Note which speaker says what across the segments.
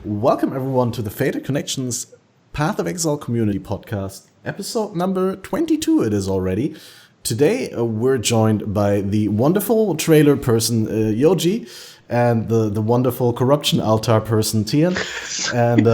Speaker 1: Welcome everyone to the Fated Connections Path of Exile Community Podcast, episode number 22 it is already. Today we're joined by the wonderful trailer person Yoji and the wonderful corruption altar person thi3n. And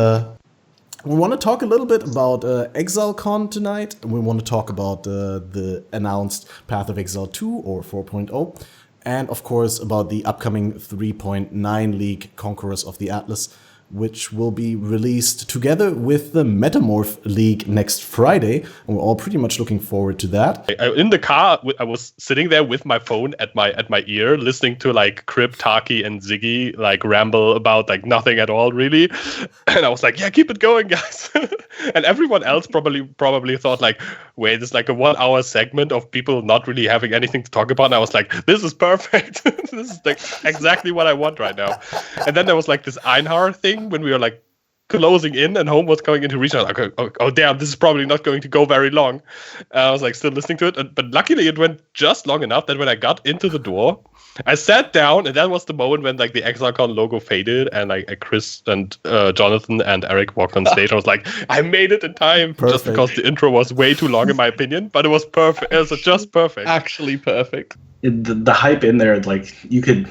Speaker 1: we want to talk a little bit about EXILECON tonight. We want to talk about the announced Path of Exile 2 or 4.0. And of course about the upcoming 3.9 League Conquerors of the Atlas, which will be released together with the Metamorph League next Friday. And we're all pretty much looking forward to that.
Speaker 2: In the car, I was sitting there with my phone at my ear, listening to like Crip, Taki, and Ziggy like ramble about like nothing at all, really. And I was like, yeah, keep it going, guys. And everyone else probably thought like, wait, it's like a 1 hour segment of people not really having anything to talk about. And I was like, this is perfect. This is like exactly what I want right now. And then there was like this Einhar thing when we were like closing in and home was going into reach. I was like, oh damn, this is probably not going to go very long. I was like still listening to it, but luckily it went just long enough that when I got into the door, I sat down, and that was the moment when like the EXILECON logo faded and like Chris and Jonathan and Eric walked on stage. I was like, I made it in time. Perfect. Just because the intro was way too long in my opinion, but it was perfect. It was just perfect.
Speaker 3: Actually perfect.
Speaker 4: The hype in there, like you could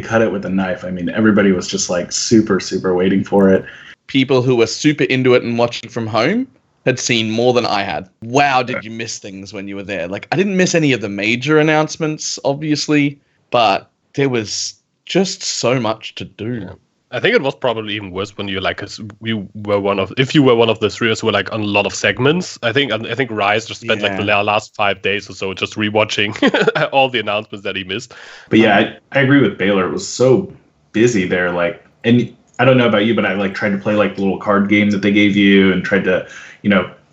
Speaker 4: cut it with a knife. I mean, everybody was just like super waiting for it.
Speaker 3: People who were super into it and watching from home had seen more than I had. Wow, did you miss things when you were there? Like, I didn't miss any of the major announcements, obviously, but there was just so much to do.
Speaker 2: Yeah. I think it was probably even worse when you like, if you were one of the streamers who were like on a lot of segments. I think Rise just spent like the last 5 days or so just rewatching all the announcements that he missed.
Speaker 4: But yeah, I agree with Baylor. It was so busy there. Like, and I don't know about you, but I like tried to play like the little card game that they gave you and tried to,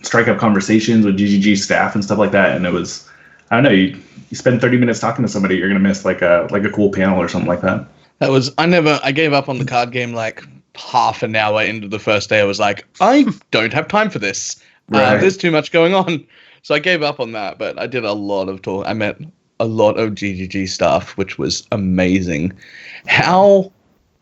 Speaker 4: strike up conversations with GGG staff and stuff like that. And it was, I don't know, you spend 30 minutes talking to somebody, you're gonna miss like a cool panel or something like that.
Speaker 3: I gave up on the card game like half an hour into the first day. I was like, I don't have time for this. Right. There's too much going on. So I gave up on that, but I did a lot of talk. I met a lot of GGG staff, which was amazing. How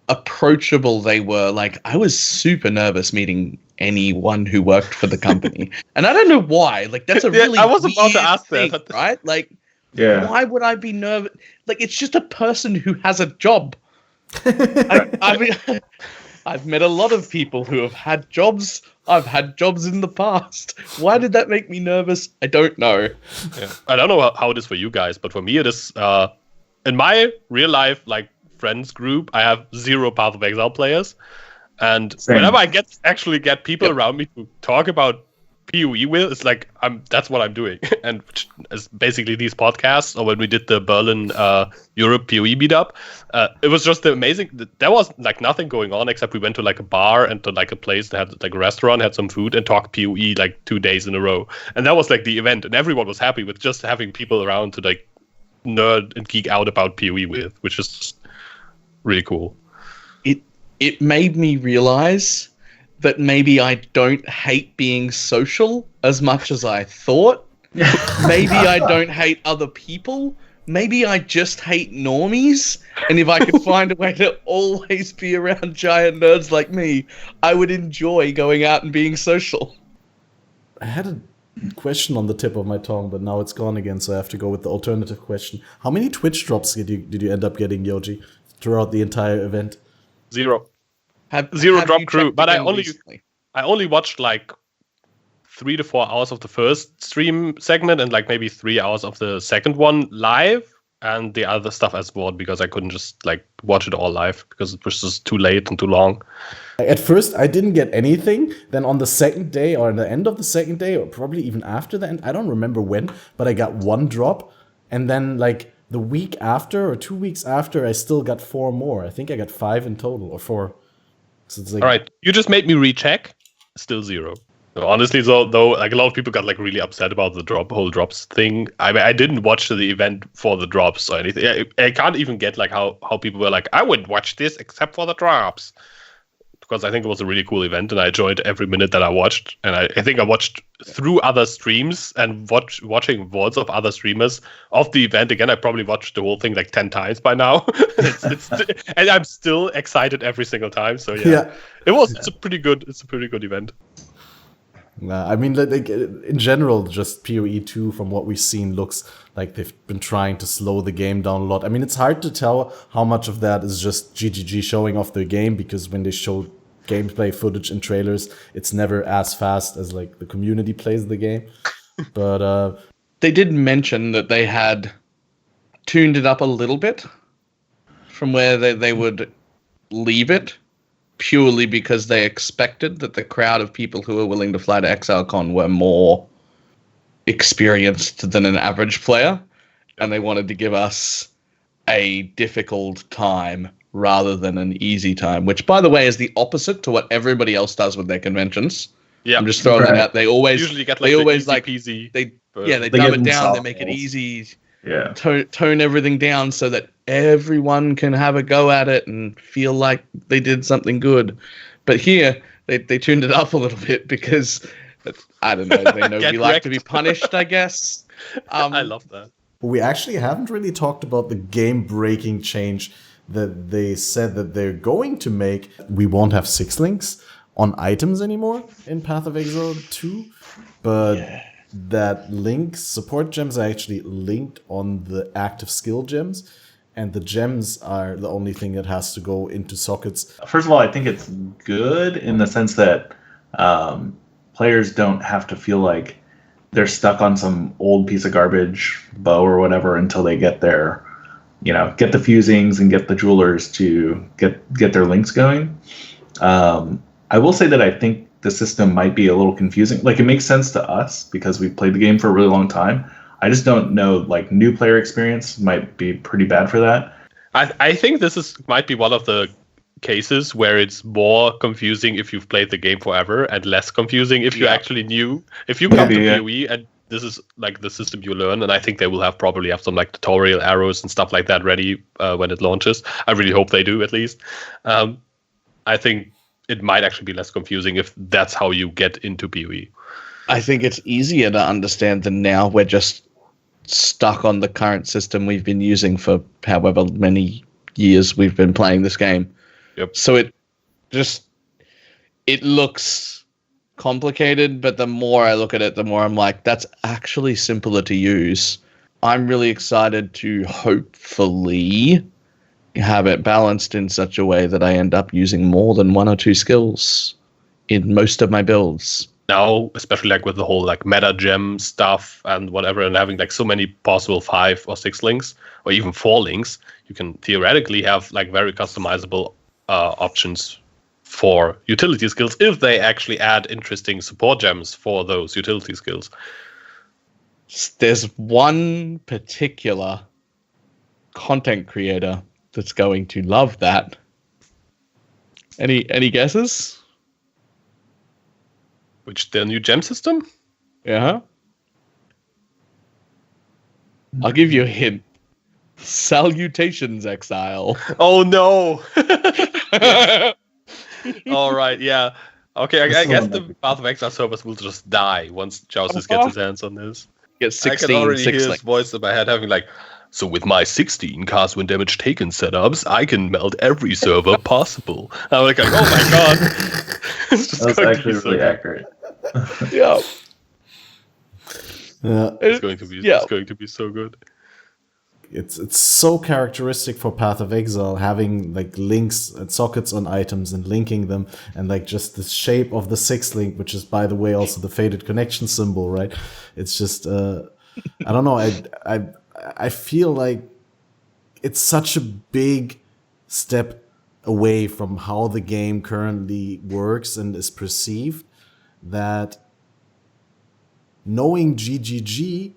Speaker 3: approachable they were. Like, I was super nervous meeting anyone who worked for the company. And I don't know why. Like, that's a really
Speaker 2: I was about to ask
Speaker 3: thing,
Speaker 2: that.
Speaker 3: Right? Like,
Speaker 4: yeah.
Speaker 3: Why would I be nervous? Like, it's just a person who has a job. I mean, I've met a lot of people who have had jobs. I've had jobs in the past. Why did that make me nervous? I don't know.
Speaker 2: Yeah. I don't know how it is for you guys, but for me it is, in my real life, like, friends group, I have 0 Path of Exile players. And whenever I get people around me to talk about PoE with, it's like that's what I'm doing. And it's basically these podcasts, or when we did the Berlin Europe PoE meetup, it was just amazing. There was like nothing going on except we went to like a bar and to like a place that had like a restaurant, had some food, and talked PoE like 2 days in a row. And that was like the event, and everyone was happy with just having people around to like nerd and geek out about PoE with, which is really cool.
Speaker 3: It made me realize that maybe I don't hate being social as much as I thought. Maybe I don't hate other people. Maybe I just hate normies. And if I could find a way to always be around giant nerds like me, I would enjoy going out and being social.
Speaker 1: I had a question on the tip of my tongue, but now it's gone again, so I have to go with the alternative question. How many Twitch drops did you end up getting, Yoji, throughout the entire event?
Speaker 2: 0.
Speaker 3: Have
Speaker 2: drop crew, but I only watched like 3 to 4 hours of the first stream segment and like maybe 3 hours of the second one live, and the other stuff as VOD because I couldn't just like watch it all live because it was just too late and too long.
Speaker 1: At first, I didn't get anything. Then on the second day, or at the end of the second day, or probably even after the end, I don't remember when, but I got 1 drop, and then like the week after or 2 weeks after, I still got 4 more. I think I got 5 in total, or 4. So it's like,
Speaker 2: all right, you just made me recheck. Still 0. So honestly, though, like a lot of people got like really upset about the whole drops thing. I mean, I didn't watch the event for the drops or anything. I can't even get like how people were like, I wouldn't watch this except for the drops. because I think it was a really cool event, and I enjoyed every minute that I watched. And I think I watched through other streams and watching VODs of other streamers of the event. Again, I probably watched the whole thing like 10 times by now. And I'm still excited every single time. So yeah. It's a pretty good event.
Speaker 1: I mean, like, in general, just PoE2, from what we've seen, looks like they've been trying to slow the game down a lot. I mean, it's hard to tell how much of that is just GGG showing off their game, because when they show gameplay footage in trailers, it's never as fast as like the community plays the game. But
Speaker 3: they did mention that they had tuned it up a little bit from where they would leave it, purely because they expected that the crowd of people who were willing to fly to ExileCon were more experienced than an average player, and they wanted to give us a difficult time rather than an easy time, which, by the way, is the opposite to what everybody else does with their conventions. Yeah, I'm just throwing that out. They always
Speaker 2: usually get like peasy.
Speaker 3: They dumb it down. They make it easy.
Speaker 4: Yeah,
Speaker 3: tone everything down so that everyone can have a go at it and feel like they did something good. But here they tuned it up a little bit because I don't know. They know we like to be punished, I guess.
Speaker 2: I love that.
Speaker 1: We actually haven't really talked about the game-breaking change that they said that they're going to make. We won't have 6 links on items anymore in Path of Exile 2, but that links, support gems, are actually linked on the active skill gems, and the gems are the only thing that has to go into sockets.
Speaker 4: First of all, I think it's good in the sense that players don't have to feel like they're stuck on some old piece of garbage bow or whatever until they get their, get the fusings and get the jewelers to get their links going. I will say that I think the system might be a little confusing. Like, it makes sense to us because we've played the game for a really long time. I just don't know, like, new player experience might be pretty bad for that.
Speaker 2: I think this might be one of the cases where it's more confusing if you've played the game forever and less confusing if you actually knew. If you come to PoE and this is like the system you learn, and I think they will probably have some like tutorial arrows and stuff like that ready when it launches. I really hope they do, at least. I think it might actually be less confusing if that's how you get into PoE.
Speaker 3: I think it's easier to understand than now. We're just stuck on the current system we've been using for however many years we've been playing this game.
Speaker 2: Yep.
Speaker 3: So it looks complicated, but the more I look at it, the more I'm like, that's actually simpler to use. I'm really excited to hopefully have it balanced in such a way that I end up using more than 1 or 2 skills in most of my builds.
Speaker 2: Now, especially like with the whole like meta gem stuff and whatever, and having like so many possible 5 or 6 links or even 4 links, you can theoretically have like very customizable options for utility skills if they actually add interesting support gems for those utility skills.
Speaker 3: There's one particular content creator that's going to love that. Any guesses?
Speaker 2: Which, the new gem system?
Speaker 3: Yeah. I'll give you a hint. Salutations, Exile.
Speaker 2: Oh no. All right, yeah. Okay, I guess the Path of Exile servers will just die once Joustus gets his hands on this.
Speaker 3: Get 16,
Speaker 2: I can already hear his
Speaker 3: links.
Speaker 2: voice in my head having like, so with my 16 cast when damage taken setups, I can melt every server possible. I'm like, oh my god. It's just
Speaker 4: That's actually really accurate.
Speaker 3: Yeah.
Speaker 2: It's going to be so good.
Speaker 1: It's so characteristic for Path of Exile, having like links and sockets on items and linking them, and like just the shape of the 6th link, which is, by the way, also the faded connection symbol, right? It's just I don't know, I feel like it's such a big step away from how the game currently works and is perceived that knowing GGG,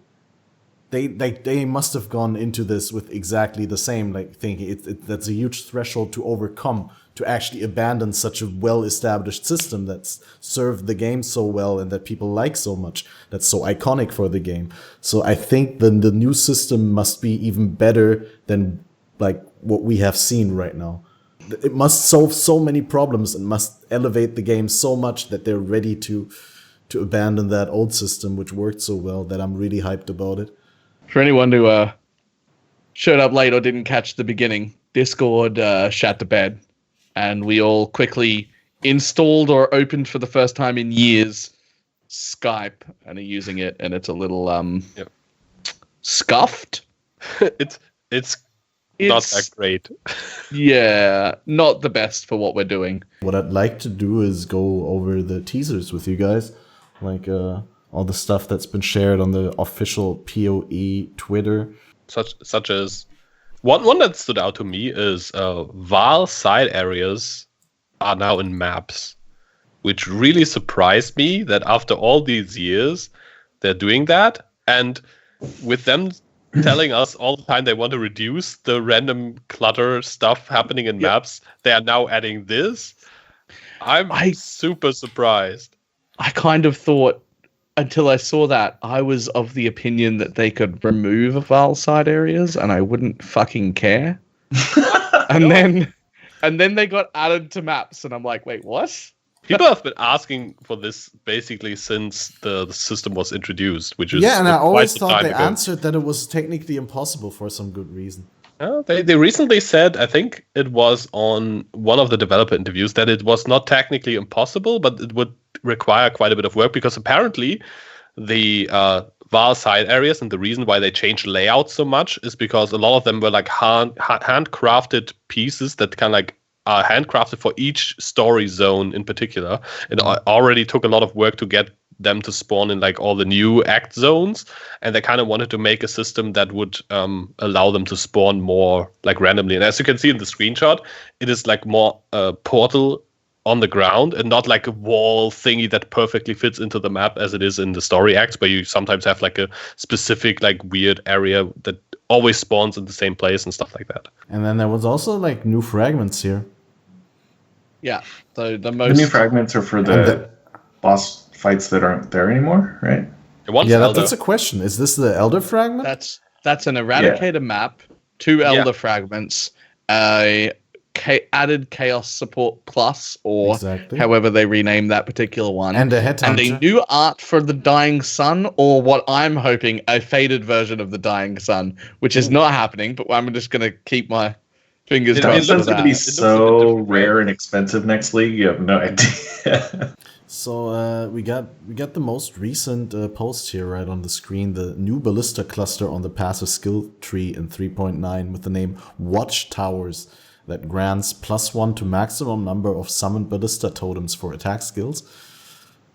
Speaker 1: they must have gone into this with exactly the same, like thinking that's a huge threshold to overcome, to actually abandon such a well-established system that's served the game so well and that people like so much, that's so iconic for the game. So I think the new system must be even better than like what we have seen right now. it must solve so many problems and must elevate the game so much that they're ready to abandon that old system, which worked so well, that I'm really hyped about it.
Speaker 3: For anyone who showed up late or didn't catch the beginning, Discord shat the bed, and we all quickly installed or opened for the first time in years Skype and are using it, and it's a little scuffed.
Speaker 2: It's not that great.
Speaker 3: Yeah, not the best for what we're doing.
Speaker 1: What I'd like to do is go over the teasers with you guys, like all the stuff that's been shared on the official PoE Twitter.
Speaker 2: Such as one that stood out to me is Val side areas are now in maps, which really surprised me that after all these years they're doing that, and with them telling us all the time they want to reduce the random clutter stuff happening in maps, they are now adding this. I'm super surprised.
Speaker 3: I kind of thought, until I saw that, I was of the opinion that they could remove Val side areas and I wouldn't fucking care. And then they got added to maps and I'm like, wait, what?
Speaker 2: People have been asking for this basically since the system was introduced, which is
Speaker 1: and I always
Speaker 2: quite
Speaker 1: thought
Speaker 2: some
Speaker 1: they
Speaker 2: time ago.
Speaker 1: answered that it was technically impossible for some good reason.
Speaker 2: They recently said, I think it was on one of the developer interviews, that it was not technically impossible, but it would require quite a bit of work, because apparently the Val side areas, and the reason why they changed layouts so much is because a lot of them were like handcrafted pieces that kind of like are handcrafted for each story zone in particular. It already took a lot of work to get them to spawn in like all the new act zones, and they kind of wanted to make a system that would allow them to spawn more like randomly. And as you can see in the screenshot, it is like more portal on the ground and not like a wall thingy that perfectly fits into the map as it is in the story acts, where you sometimes have like a specific like weird area that always spawns in the same place and stuff like that.
Speaker 1: And then there was also like new fragments here.
Speaker 3: Yeah, so the
Speaker 4: new fragments are for the boss fights that aren't there anymore, right?
Speaker 1: That's a question. Is this the Elder fragment?
Speaker 3: That's an Eradicator map, 2 Elder fragments, added Chaos Support Plus, or however they rename that particular one,
Speaker 1: and a Headhunter.
Speaker 3: And a new art for the Dying Sun, or what I'm hoping, a faded version of the Dying Sun, which is not happening, but I'm just going to keep my fingers crossed.
Speaker 4: It looks going to be so rare and expensive next league. You have no idea.
Speaker 1: So we got the most recent post here right on the screen. The new ballista cluster on the passive skill tree in 3.9 with the name Watchtowers that grants +1 to maximum number of summoned ballista totems for attack skills.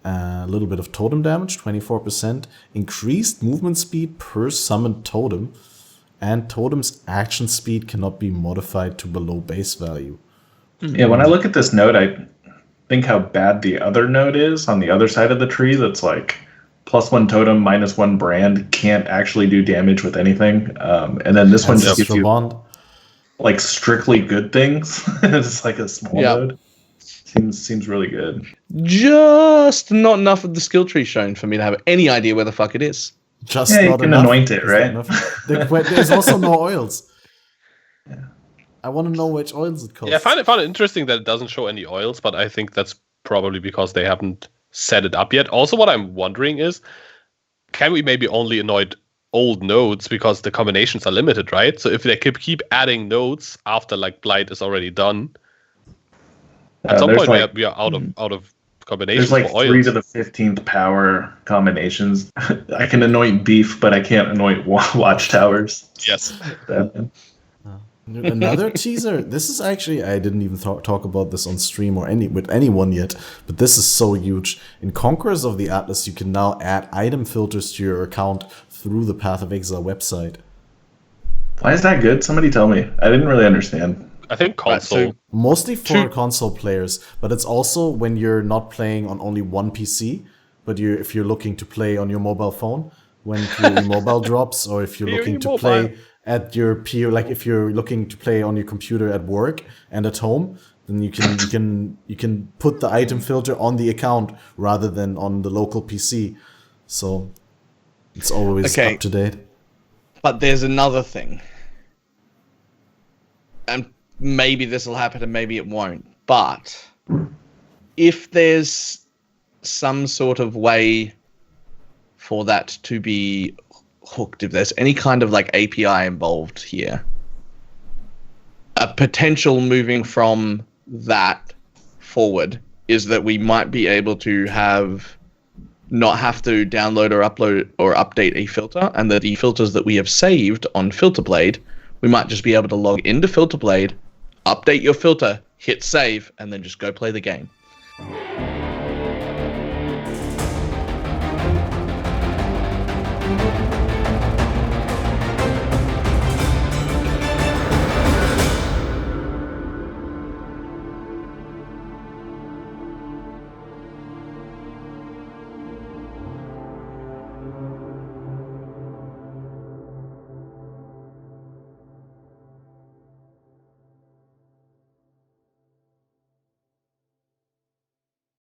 Speaker 1: A little bit of totem damage, 24%. Increased movement speed per summoned totem. And totem's action speed cannot be modified to below base value.
Speaker 4: Yeah, when I look at this node, I think how bad the other node is on the other side of the tree. That's like +1 totem, -1 brand, can't actually do damage with anything. And then this one just gives you like strictly good things. It's like a small node. Seems really good.
Speaker 3: Just not enough of the skill tree shown for me to have any idea where the fuck it is.
Speaker 1: Just
Speaker 4: you
Speaker 1: not
Speaker 4: can
Speaker 1: enough.
Speaker 4: Anoint it, right?
Speaker 1: There's also no oils. Yeah. I want to know which oils it costs.
Speaker 2: Yeah, I found it interesting that it doesn't show any oils, but I think that's probably because they haven't set it up yet. Also, what I'm wondering is, can we maybe only anoint old nodes, because the combinations are limited, right? So if they keep adding nodes after like Blight is already done, at some point we are out of combinations.
Speaker 4: There's like
Speaker 2: for
Speaker 4: 3
Speaker 2: oils.
Speaker 4: to the 15th power combinations. I can anoint beef, but I can't anoint watchtowers.
Speaker 2: Yes.
Speaker 1: Another teaser. This is actually, I didn't even talk about this on stream or with anyone yet, but this is so huge. In Conquerors of the Atlas, you can now add item filters to your account through the Path of Exile website.
Speaker 4: Why is that good? Somebody tell me. I didn't really understand.
Speaker 2: I think console.
Speaker 1: Mostly for console players, but it's also when you're not playing on only one PC, but if you're looking to play on your mobile phone, when PoE Mobile drops, or if you're looking to play at your PoE, like if you're looking to play on your computer at work and at home, then you can put the item filter on the account rather than on the local PC. So it's always up to date.
Speaker 3: But there's another thing. And maybe this will happen and maybe it won't. But if there's some sort of way for that to be hooked, if there's any kind of like API involved here, a potential moving from that forward is that we might be able to not have to download or upload or update a filter, and that the filters that we have saved on FilterBlade, we might just be able to log into FilterBlade, update your filter, hit save, and then just go play the game.